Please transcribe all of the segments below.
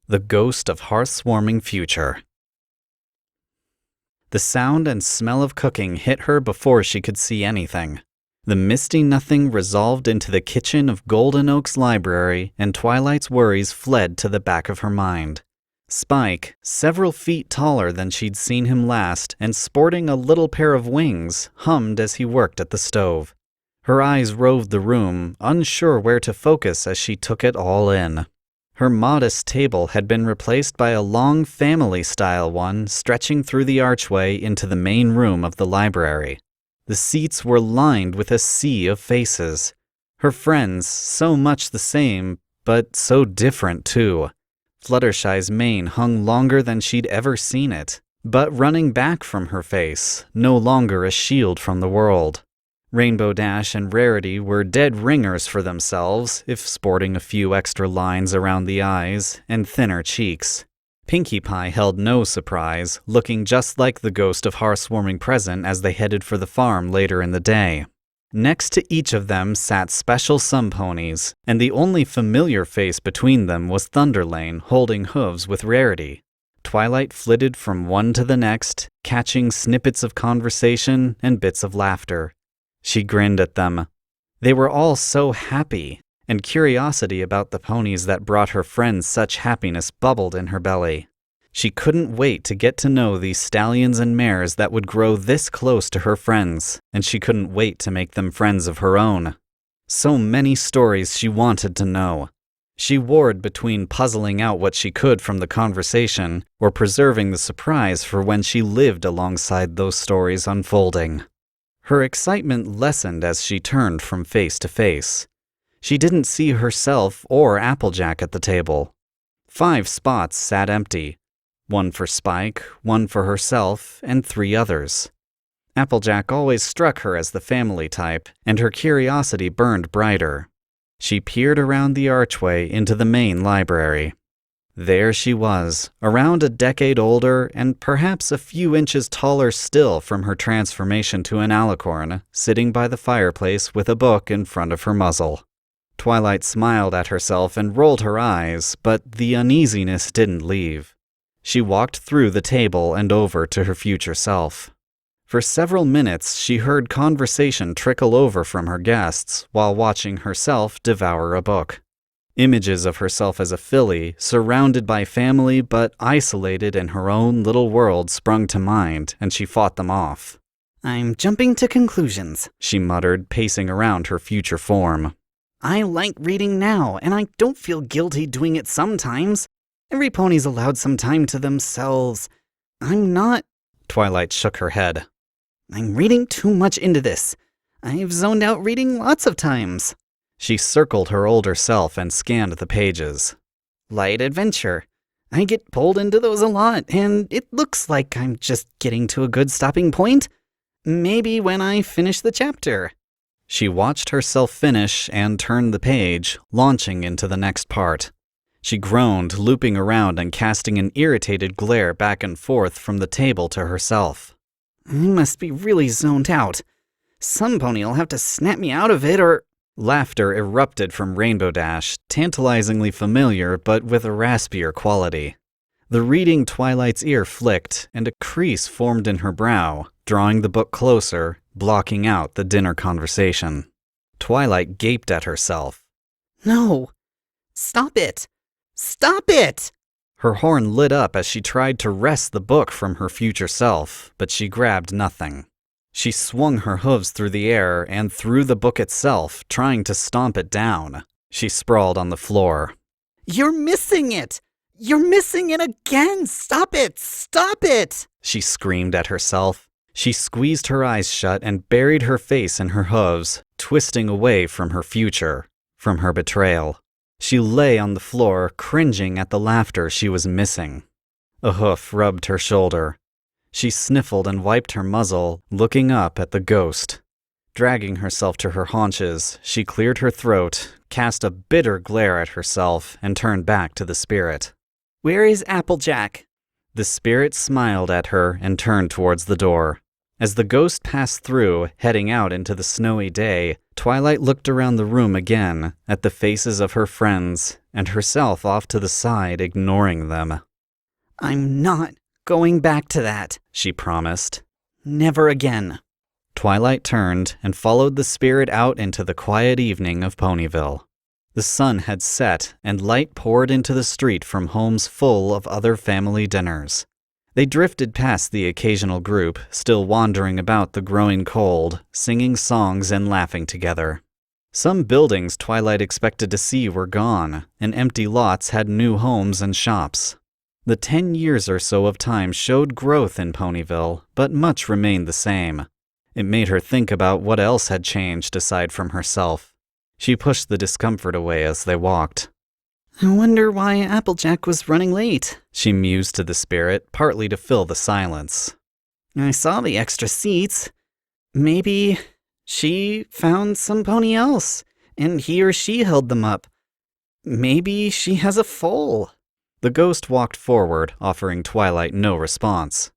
The Ghost of Hearth-Swarming Future. The sound and smell of cooking hit her before she could see anything. The misty nothing resolved into the kitchen of Golden Oak's library, and Twilight's worries fled to the back of her mind. Spike, several feet taller than she'd seen him last, and sporting a little pair of wings, hummed as he worked at the stove. Her eyes roved the room, unsure where to focus as she took it all in. Her modest table had been replaced by a long family-style one stretching through the archway into the main room of the library. The seats were lined with a sea of faces. Her friends, so much the same, but so different too. Fluttershy's mane hung longer than she'd ever seen it, but running back from her face, no longer a shield from the world. Rainbow Dash and Rarity were dead ringers for themselves, if sporting a few extra lines around the eyes and thinner cheeks. Pinkie Pie held no surprise, looking just like the ghost of Hearth-Swarming present as they headed for the farm later in the day. Next to each of them sat special Sunponies, and the only familiar face between them was Thunderlane holding hooves with Rarity. Twilight flitted from one to the next, catching snippets of conversation and bits of laughter. She grinned at them. They were all so happy, and curiosity about the ponies that brought her friends such happiness bubbled in her belly. She couldn't wait to get to know these stallions and mares that would grow this close to her friends, and she couldn't wait to make them friends of her own. So many stories she wanted to know. She warred between puzzling out what she could from the conversation or preserving the surprise for when she lived alongside those stories unfolding. Her excitement lessened as she turned from face to face. She didn't see herself or Applejack at the table. 5 spots sat empty. 1 for Spike, 1 for herself, and 3 others. Applejack always struck her as the family type, and her curiosity burned brighter. She peered around the archway into the main library. There she was, around a decade older and perhaps a few inches taller still from her transformation to an alicorn, sitting by the fireplace with a book in front of her muzzle. Twilight smiled at herself and rolled her eyes, but the uneasiness didn't leave. She walked through the table and over to her future self. For several minutes, she heard conversation trickle over from her guests while watching herself devour a book. Images of herself as a filly, surrounded by family but isolated in her own little world sprung to mind, and she fought them off. "I'm jumping to conclusions," she muttered, pacing around her future form. "I like reading now, and I don't feel guilty doing it sometimes. Every pony's allowed some time to themselves. I'm not..." Twilight shook her head. "I'm reading too much into this. I've zoned out reading lots of times." She circled her older self and scanned the pages. "Light adventure. I get pulled into those a lot, and it looks like I'm just getting to a good stopping point. Maybe when I finish the chapter." She watched herself finish and turn the page, launching into the next part. She groaned, looping around and casting an irritated glare back and forth from the table to herself. "I must be really zoned out. Some pony'll have to snap me out of it or..." Laughter erupted from Rainbow Dash, tantalizingly familiar but with a raspier quality. The reading Twilight's ear flicked, and a crease formed in her brow, drawing the book closer, blocking out the dinner conversation. Twilight gaped at herself. "No! Stop it! Stop it!" Her horn lit up as she tried to wrest the book from her future self, but she grabbed nothing. She swung her hooves through the air and through the book itself, trying to stomp it down. She sprawled on the floor. "You're missing it! You're missing it again! Stop it! Stop it!" she screamed at herself. She squeezed her eyes shut and buried her face in her hooves, twisting away from her future, from her betrayal. She lay on the floor, cringing at the laughter she was missing. A hoof rubbed her shoulder. She sniffled and wiped her muzzle, looking up at the ghost. Dragging herself to her haunches, she cleared her throat, cast a bitter glare at herself, and turned back to the spirit. "Where is Applejack?" The spirit smiled at her and turned towards the door. As the ghost passed through, heading out into the snowy day, Twilight looked around the room again, at the faces of her friends, and herself off to the side, ignoring them. I'm not going back to that, she promised. Never again. Twilight turned and followed the spirit out into the quiet evening of Ponyville. The sun had set, and light poured into the street from homes full of other family dinners. They drifted past the occasional group, still wandering about the growing cold, singing songs and laughing together. Some buildings Twilight expected to see were gone, and empty lots had new homes and shops. The 10 years or so of time showed growth in Ponyville, but much remained the same. It made her think about what else had changed aside from herself. She pushed the discomfort away as they walked. I wonder why Applejack was running late, she mused to the spirit, partly to fill the silence. I saw the extra seats. Maybe she found some pony else, and he or she held them up. Maybe she has a foal. The ghost walked forward, offering Twilight no response.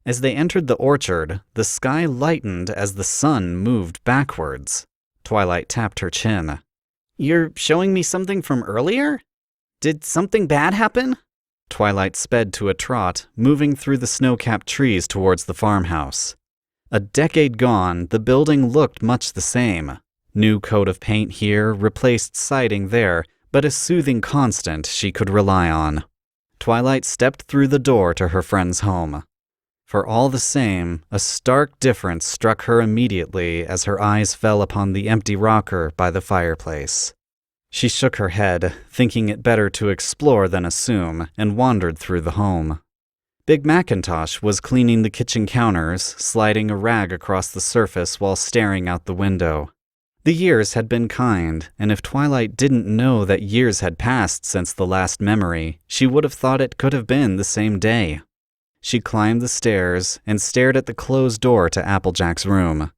As they entered the orchard, the sky lightened as the sun moved backwards. Twilight tapped her chin. You're showing me something from earlier? Did something bad happen? Twilight sped to a trot, moving through the snow-capped trees towards the farmhouse. A decade gone, the building looked much the same. New coat of paint here, replaced siding there, but a soothing constant she could rely on. Twilight stepped through the door to her friend's home. For all the same, a stark difference struck her immediately as her eyes fell upon the empty rocker by the fireplace. She shook her head, thinking it better to explore than assume, and wandered through the home. Big Macintosh was cleaning the kitchen counters, sliding a rag across the surface while staring out the window. The years had been kind, and if Twilight didn't know that years had passed since the last memory, she would have thought it could have been the same day. She climbed the stairs and stared at the closed door to Applejack's room.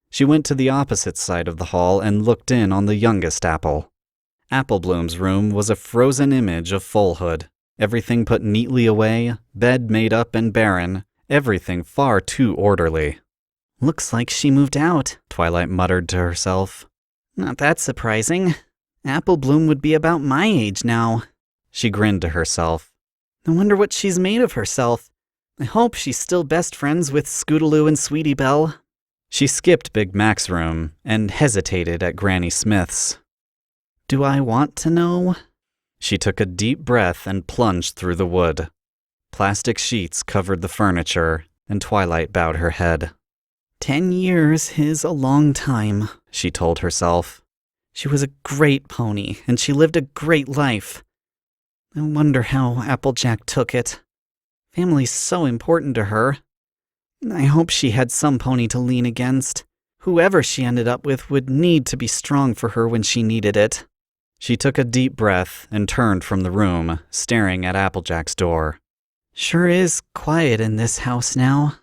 She went to the opposite side of the hall and looked in on the youngest Apple. Applebloom's room was a frozen image of foalhood. Everything put neatly away, bed made up and barren, everything far too orderly. Looks like she moved out, Twilight muttered to herself. Not that surprising. Applebloom would be about my age now. She grinned to herself. I wonder what she's made of herself. I hope she's still best friends with Scootaloo and Sweetie Belle. She skipped Big Mac's room and hesitated at Granny Smith's. Do I want to know? She took a deep breath and plunged through the wood. Plastic sheets covered the furniture, and Twilight bowed her head. 10 years is a long time, she told herself. She was a great pony, and she lived a great life. I wonder how Applejack took it. Family's so important to her. I hope she had some pony to lean against. Whoever she ended up with would need to be strong for her when she needed it. She took a deep breath and turned from the room, staring at Applejack's door. Sure is quiet in this house now.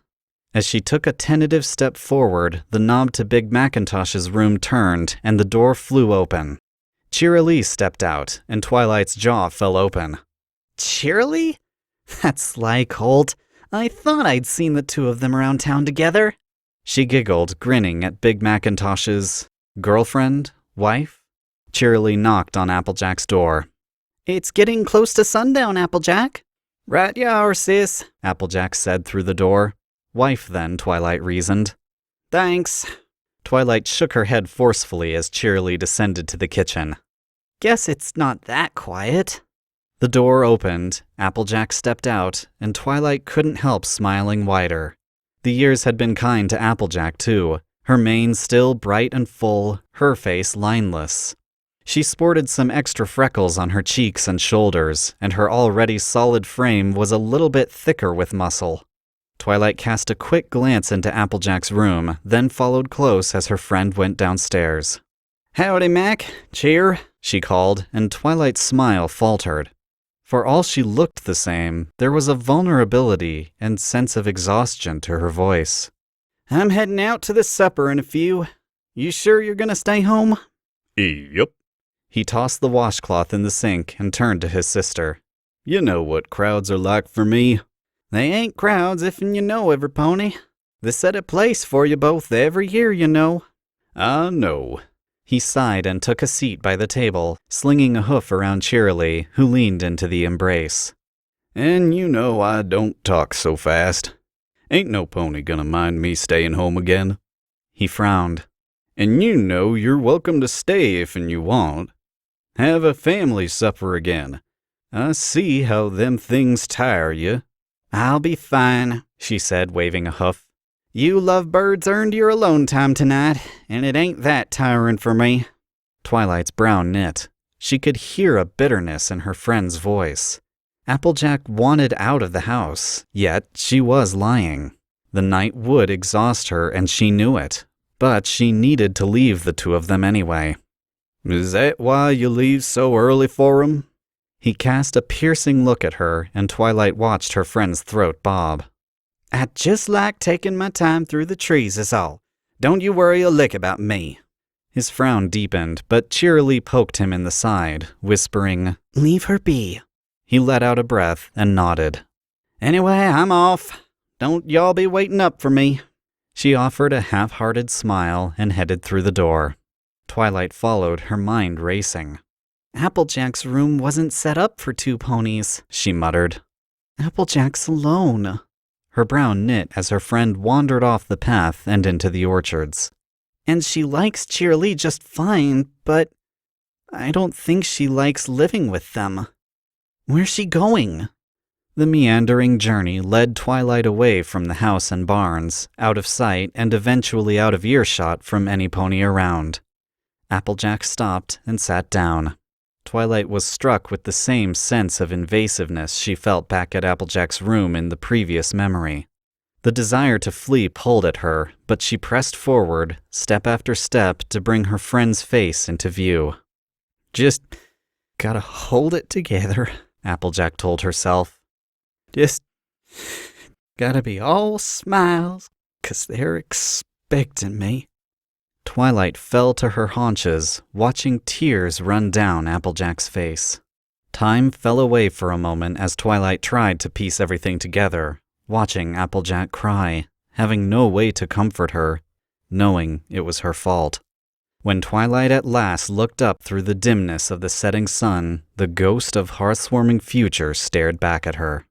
As she took a tentative step forward, the knob to Big Macintosh's room turned and the door flew open. Cheerilee stepped out, and Twilight's jaw fell open. Cheerilee? That's sly Colt. I thought I'd seen the two of them around town together. She giggled, grinning at Big Macintosh's girlfriend, wife. Cheerilee knocked on Applejack's door. It's getting close to sundown, Applejack. Right you are, sis, Applejack said through the door. Wife, then, Twilight reasoned. Thanks. Twilight shook her head forcefully as Cheerilee descended to the kitchen. Guess it's not that quiet. The door opened, Applejack stepped out, and Twilight couldn't help smiling wider. The years had been kind to Applejack, too, her mane still bright and full, her face lineless. She sported some extra freckles on her cheeks and shoulders, and her already solid frame was a little bit thicker with muscle. Twilight cast a quick glance into Applejack's room, then followed close as her friend went downstairs. Howdy, Mac. Cheer, she called, and Twilight's smile faltered. For all she looked the same, there was a vulnerability and sense of exhaustion to her voice. I'm heading out to the supper in a few. You sure you're gonna stay home? Yep. He tossed the washcloth in the sink and turned to his sister. You know what crowds are like for me. They ain't crowds if'n you know every pony. They set a place for you both every year, you know. I know. He sighed and took a seat by the table, slinging a hoof around cheerily, who leaned into the embrace. And you know I don't talk so fast. Ain't no pony gonna mind me staying home again. He frowned. And you know you're welcome to stay if'n you want. Have a family supper again. I see how them things tire you. I'll be fine, she said, waving a hoof. You lovebirds earned your alone time tonight, and it ain't that tiring for me. Twilight's brow knit. She could hear a bitterness in her friend's voice. Applejack wanted out of the house, yet she was lying. The night would exhaust her, and she knew it. But she needed to leave the two of them anyway. Is that why you leave so early for 'em? He cast a piercing look at her, and Twilight watched her friend's throat bob. I just like taking my time through the trees is all. Don't you worry a lick about me. His frown deepened, but cheerily poked him in the side, whispering, Leave her be. He let out a breath and nodded. Anyway, I'm off. Don't y'all be waiting up for me. She offered a half-hearted smile and headed through the door. Twilight followed, her mind racing. Applejack's room wasn't set up for two ponies, she muttered. Applejack's alone. Her brow knit as her friend wandered off the path and into the orchards. And she likes Cheerily just fine, but I don't think she likes living with them. Where's she going? The meandering journey led Twilight away from the house and barns, out of sight and eventually out of earshot from any pony around. Applejack stopped and sat down. Twilight was struck with the same sense of invasiveness she felt back at Applejack's room in the previous memory. The desire to flee pulled at her, but she pressed forward, step after step, to bring her friend's face into view. Just gotta hold it together, Applejack told herself. Just gotta be all smiles, 'cause they're expecting me. Twilight fell to her haunches, watching tears run down Applejack's face. Time fell away for a moment as Twilight tried to piece everything together, watching Applejack cry, having no way to comfort her, knowing it was her fault. When Twilight at last looked up through the dimness of the setting sun, the ghost of Hearth-swarming future stared back at her.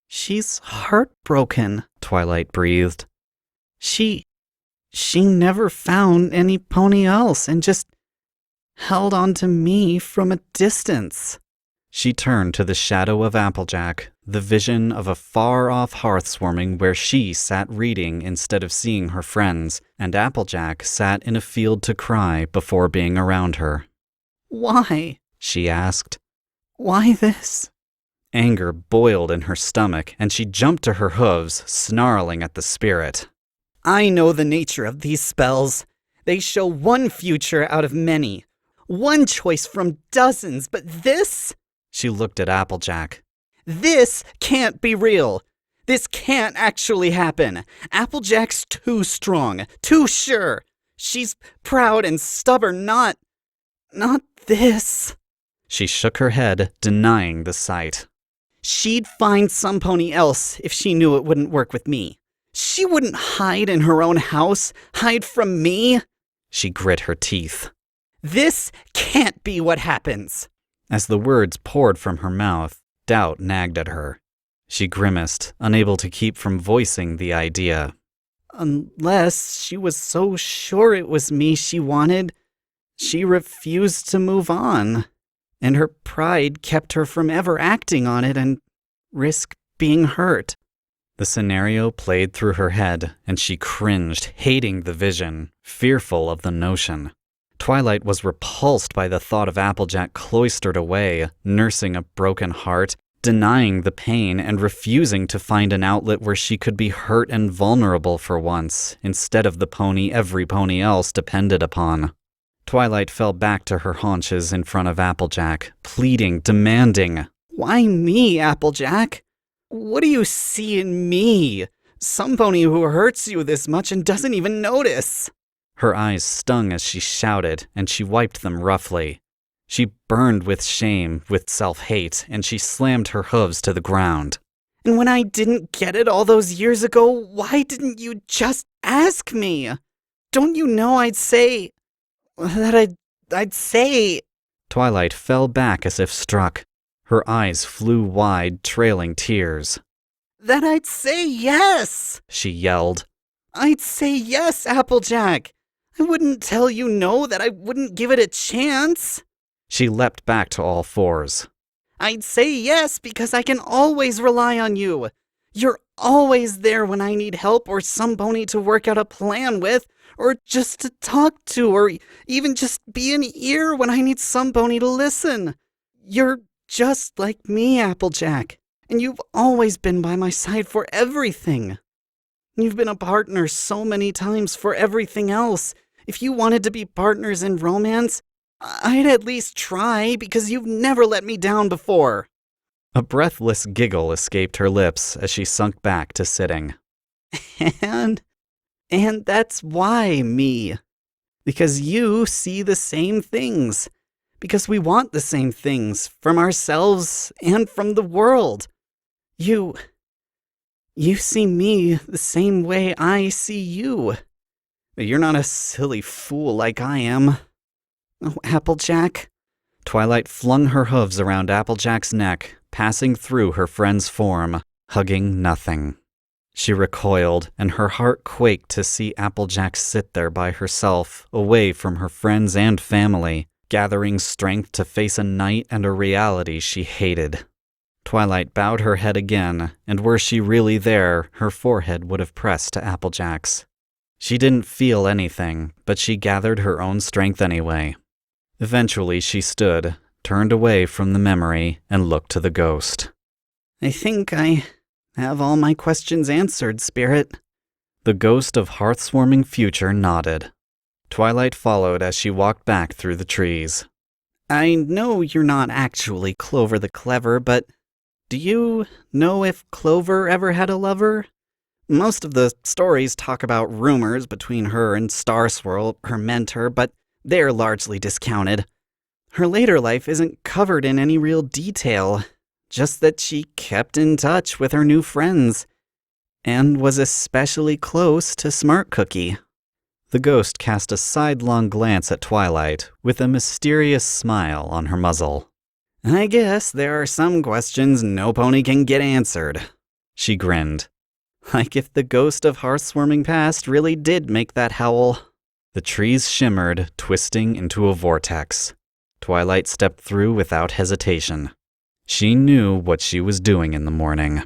She's heartbroken, Twilight breathed. She never found any pony else and just held on to me from a distance. She turned to the shadow of Applejack, the vision of a far-off hearth-swarming where she sat reading instead of seeing her friends, and Applejack sat in a field to cry before being around her. Why? She asked. Why this? Anger boiled in her stomach, and she jumped to her hooves, snarling at the spirit. I know the nature of these spells. They show one future out of many. One choice from dozens, but this? She looked at Applejack. This can't be real. This can't actually happen. Applejack's too strong, too sure. She's proud and stubborn, not this. She shook her head, denying the sight. She'd find some pony else if she knew it wouldn't work with me. She wouldn't hide in her own house, hide from me. She grit her teeth. This can't be what happens. As the words poured from her mouth, doubt nagged at her. She grimaced, unable to keep from voicing the idea. Unless she was so sure it was me she wanted, she refused to move on. And her pride kept her from ever acting on it and risk being hurt. The scenario played through her head, and she cringed, hating the vision, fearful of the notion. Twilight was repulsed by the thought of Applejack cloistered away, nursing a broken heart, denying the pain and refusing to find an outlet where she could be hurt and vulnerable for once, instead of the pony every pony else depended upon. Twilight fell back to her haunches in front of Applejack, pleading, demanding, Why me, Applejack? What do you see in me? Some pony who hurts you this much and doesn't even notice. Her eyes stung as she shouted, and she wiped them roughly. She burned with shame, with self-hate, and she slammed her hooves to the ground. And when I didn't get it all those years ago, why didn't you just ask me? Don't you know I'd say, That I'd say... Twilight fell back as if struck. Her eyes flew wide, trailing tears. That I'd say yes! She yelled. I'd say yes, Applejack! I wouldn't tell you no, that I wouldn't give it a chance! She leapt back to all fours. I'd say yes because I can always rely on you. You're always there when I need help or some pony to work out a plan with, or just to talk to, or even just be an ear when I need some pony to listen. You're just like me, Applejack, and you've always been by my side for everything. You've been a partner so many times for everything else. If you wanted to be partners in romance, I'd at least try, because you've never let me down before. A breathless giggle escaped her lips as she sunk back to sitting. And that's why me. Because you see the same things. Because we want the same things from ourselves and from the world. You see me the same way I see you. But you're not a silly fool like I am. Oh, Applejack. Twilight flung her hooves around Applejack's neck, passing through her friend's form, hugging nothing. She recoiled, and her heart quaked to see Applejack sit there by herself, away from her friends and family, gathering strength to face a night and a reality she hated. Twilight bowed her head again, and were she really there, her forehead would have pressed to Applejack's. She didn't feel anything, but she gathered her own strength anyway. Eventually she stood, turned away from the memory, and looked to the ghost. I think I have all my questions answered, Spirit. The ghost of Hearth-swarming future nodded. Twilight followed as she walked back through the trees. I know you're not actually Clover the Clever, but do you know if Clover ever had a lover? Most of the stories talk about rumors between her and Starswirl, her mentor, but they're largely discounted. Her later life isn't covered in any real detail, just that she kept in touch with her new friends, and was especially close to Smart Cookie. The ghost cast a sidelong glance at Twilight, with a mysterious smile on her muzzle. I guess there are some questions no pony can get answered. She grinned. Like if the ghost of Hearth-swarming past really did make that howl. The trees shimmered, twisting into a vortex. Twilight stepped through without hesitation. She knew what she was doing in the morning.